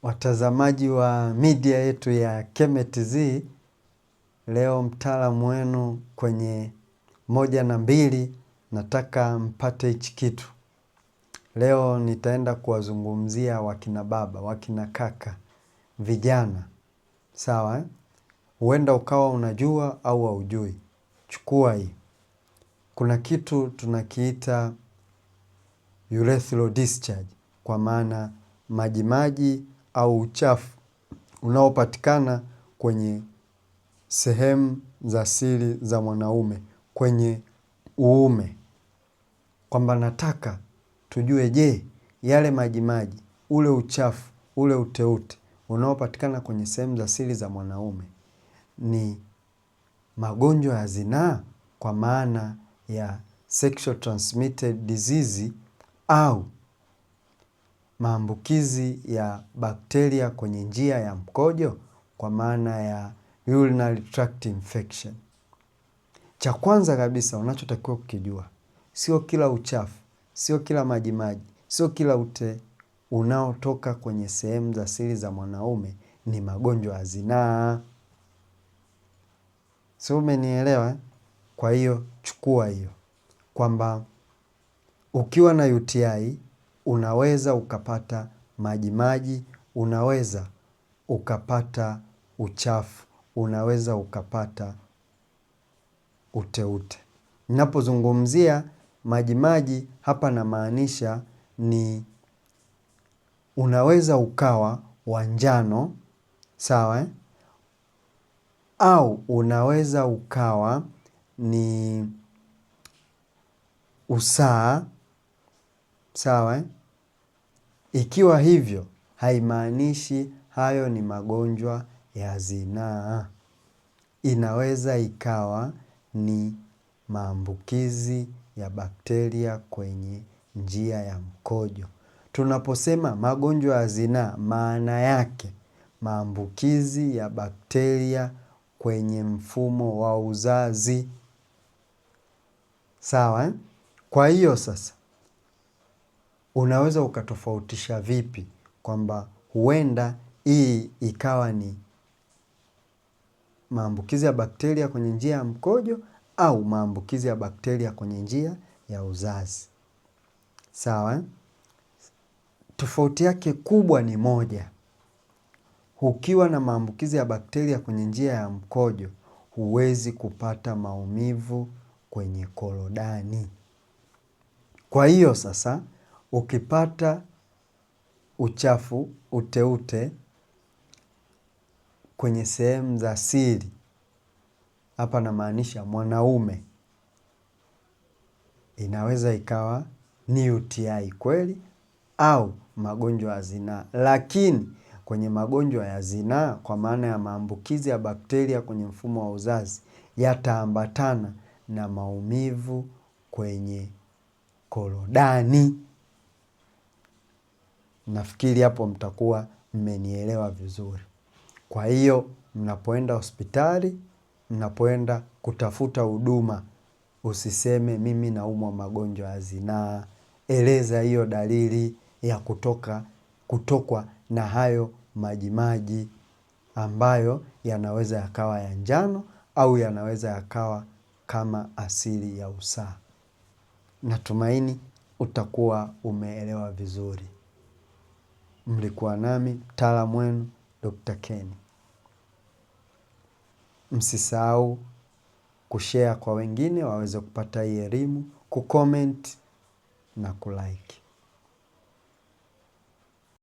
Watazamaji wa media yetu ya KemeTZ, leo mtaalamu wenu kwenye 1 na 2 nataka mpate hichi kitu. Leo nitaenda kuwazungumzia wakina baba, wakina kaka, vijana. Sawa? Huenda ukawa unajua au haujui. Chukua hii. Kuna kitu tunakiita urethral discharge, kwa maana majimaji au uchafu unaopatikana kwenye sehemu za siri za mwanaume, kwenye uume. Kwamba nataka tujue, je, yale majimaji, ule uchafu, ule uteute unaopatikana kwenye sehemu za siri za mwanaume ni magonjwa ya zinaa, kwa maana ya sexual transmitted disease, au maambukizi ya bakteria kwenye njia ya mkojo, kwa maana ya urinary tract infection. Cha kwanza kabisa unachotakiwa kukijua, sio kila uchafu, sio kila majimaji, sio kila ute unaotoka kwenye sehemu za siri za mwanaume ni magonjwa ya zinaa. Sio, umenielewa? Kwa hiyo chukua hiyo, kwamba ukiwa na UTI unaweza ukapata majimaji, unaweza ukapata uchafu, unaweza ukapata uteute. Ninapozungumzia majimaji hapa namaanisha ni unaweza ukawa wa njano, sawa, au unaweza ukawa ni usaa, sawa. Ikiwa hivyo, haimaanishi hayo ni magonjwa ya zinaa. Inaweza ikawa ni maambukizi ya bakteria kwenye njia ya mkojo. Tunaposema magonjwa ya zinaa, maana yake maambukizi ya bakteria kwenye mfumo wa uzazi. Sawa? Kwa hiyo sasa, unaweza ukatofautisha vipi kwamba huenda hii ikawa ni maambukizi ya bakteria kwenye njia ya mkojo au maambukizi ya bakteria kwenye njia ya uzazi. Sawa? Tofauti yake kubwa ni moja. Ukiwa na maambukizi ya bakteria kwenye njia ya mkojo, huwezi kupata maumivu kwenye korodani. Kwa hiyo sasa, ukipata uchafu, uteute kwenye sehemu za siri, hapa namaanisha mwanaume, inaweza ikawa ni UTI kweli au magonjwa ya zinaa. Lakini kwenye magonjwa ya zinaa, kwa maana ya maambukizi ya bakteria kwenye mfumo wa uzazi, yataambatana na maumivu kwenye korodani. Nafikiri hapo mtakuwa mmenielewa vizuri. Kwa hiyo mnapoenda hospitali, mnapoenda kutafuta huduma, usiseme mimi naumwa magonjwa ya zinaa. Eleza hiyo dalili ya kutokwa na hayo majimaji ambayo yanaweza yakawa ya njano au yanaweza yakawa kama asili ya usaa. Natumaini utakuwa umeelewa vizuri. Mlikuwa nami mtaalamu wenu Dr. Ken. Msisahau kushare kwa wengine waweze kupata hii elimu, kucomment na kulike.